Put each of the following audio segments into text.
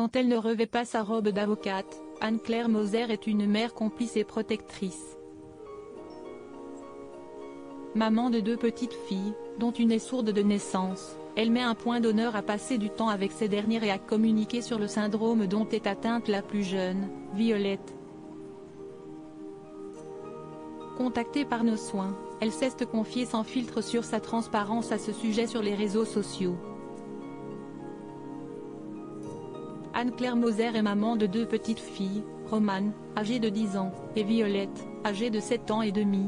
Quand elle ne revêt pas sa robe d'avocate, Anne-Claire Moser est une mère complice et protectrice. Maman de 2 petites filles, dont une est sourde de naissance, elle met un point d'honneur à passer du temps avec ces dernières et à communiquer sur le syndrome dont est atteinte la plus jeune, Violette. Contactée par nos soins, elle sait se confier sans filtre sur sa transparence à ce sujet sur les réseaux sociaux. Anne-Claire Moser est maman de 2 petites filles, Romane, âgée de 10 ans, et Violette, âgée de 7 ans et demi.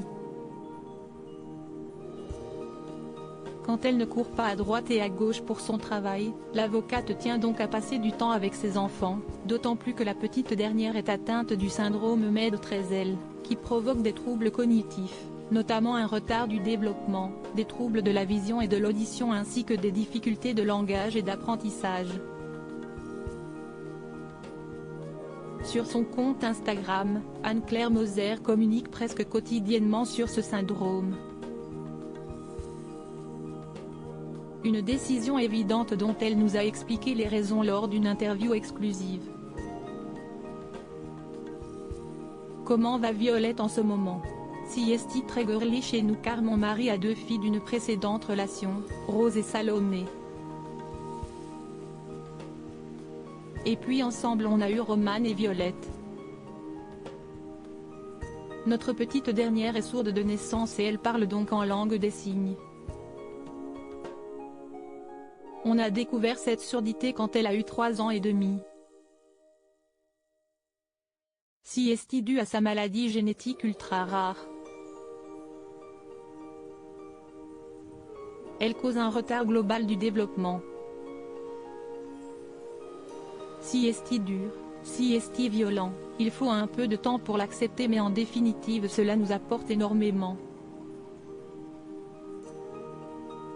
Quand elle ne court pas à droite et à gauche pour son travail, l'avocate tient donc à passer du temps avec ses enfants, d'autant plus que la petite dernière est atteinte du syndrome MED-13L, qui provoque des troubles cognitifs, notamment un retard du développement, des troubles de la vision et de l'audition ainsi que des difficultés de langage et d'apprentissage. Sur son compte Instagram, Anne-Claire Moser communique presque quotidiennement sur ce syndrome. Une décision évidente dont elle nous a expliqué les raisons lors d'une interview exclusive. Comment va Violette en ce moment? Si est très girly chez nous car mon mari a 2 filles d'une précédente relation, Rose et Salomé. Et puis ensemble on a eu Romane et Violette. Notre petite dernière est sourde de naissance et elle parle donc en langue des signes. On a découvert cette surdité quand elle a eu 3 ans et demi. Si est due à sa maladie génétique ultra rare. Elle cause un retard global du développement. Si est dur, si est violent, il faut un peu de temps pour l'accepter mais en définitive cela nous apporte énormément.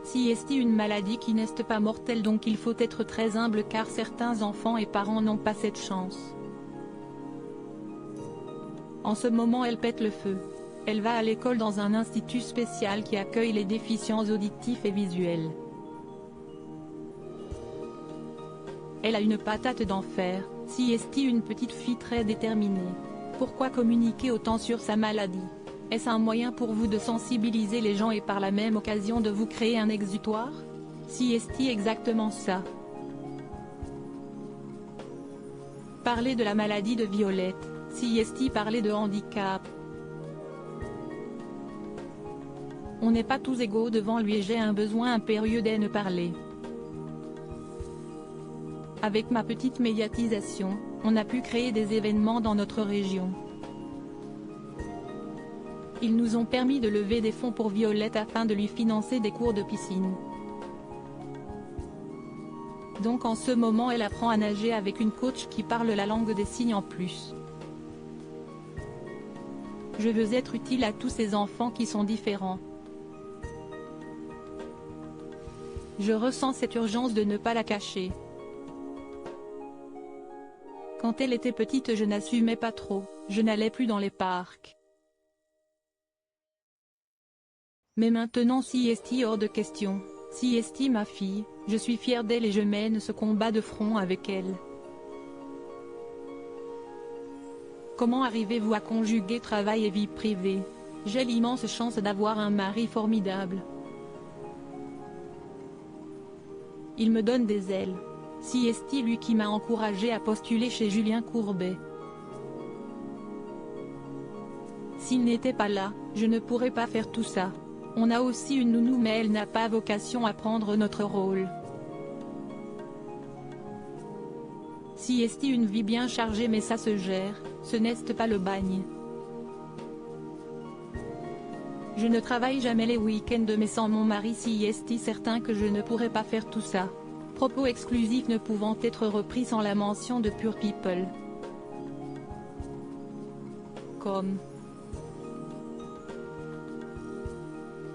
Si est une maladie qui n'est pas mortelle donc il faut être très humble car certains enfants et parents n'ont pas cette chance. En ce moment elle pète le feu. Elle va à l'école dans un institut spécial qui accueille les déficients auditifs et visuels. Elle a une patate d'enfer, si est une petite fille très déterminée. Pourquoi communiquer autant sur sa maladie? Est-ce un moyen pour vous de sensibiliser les gens et par la même occasion de vous créer un exutoire? Si est exactement ça. Parler de la maladie de Violette, si est parler de handicap. On n'est pas tous égaux devant lui et j'ai un besoin impérieux d'en parler. Avec ma petite médiatisation, on a pu créer des événements dans notre région. Ils nous ont permis de lever des fonds pour Violette afin de lui financer des cours de piscine. Donc en ce moment elle apprend à nager avec une coach qui parle la langue des signes en plus. Je veux être utile à tous ces enfants qui sont différents. Je ressens cette urgence de ne pas la cacher. Quand elle était petite je n'assumais pas trop, je n'allais plus dans les parcs. Mais maintenant si est hors de question, si est ma fille, je suis fière d'elle et je mène ce combat de front avec elle. Comment arrivez-vous à conjuguer travail et vie privée? J'ai l'immense chance d'avoir un mari formidable. Il me donne des ailes. Si est lui qui m'a encouragé à postuler chez Julien Courbet. S'il n'était pas là, je ne pourrais pas faire tout ça. On a aussi une nounou mais elle n'a pas vocation à prendre notre rôle. Si est une vie bien chargée mais ça se gère, ce n'est pas le bagne. Je ne travaille jamais les week-ends mais sans mon mari si est certain que je ne pourrais pas faire tout ça. Propos exclusifs ne pouvant être repris sans la mention de Pure People. Comme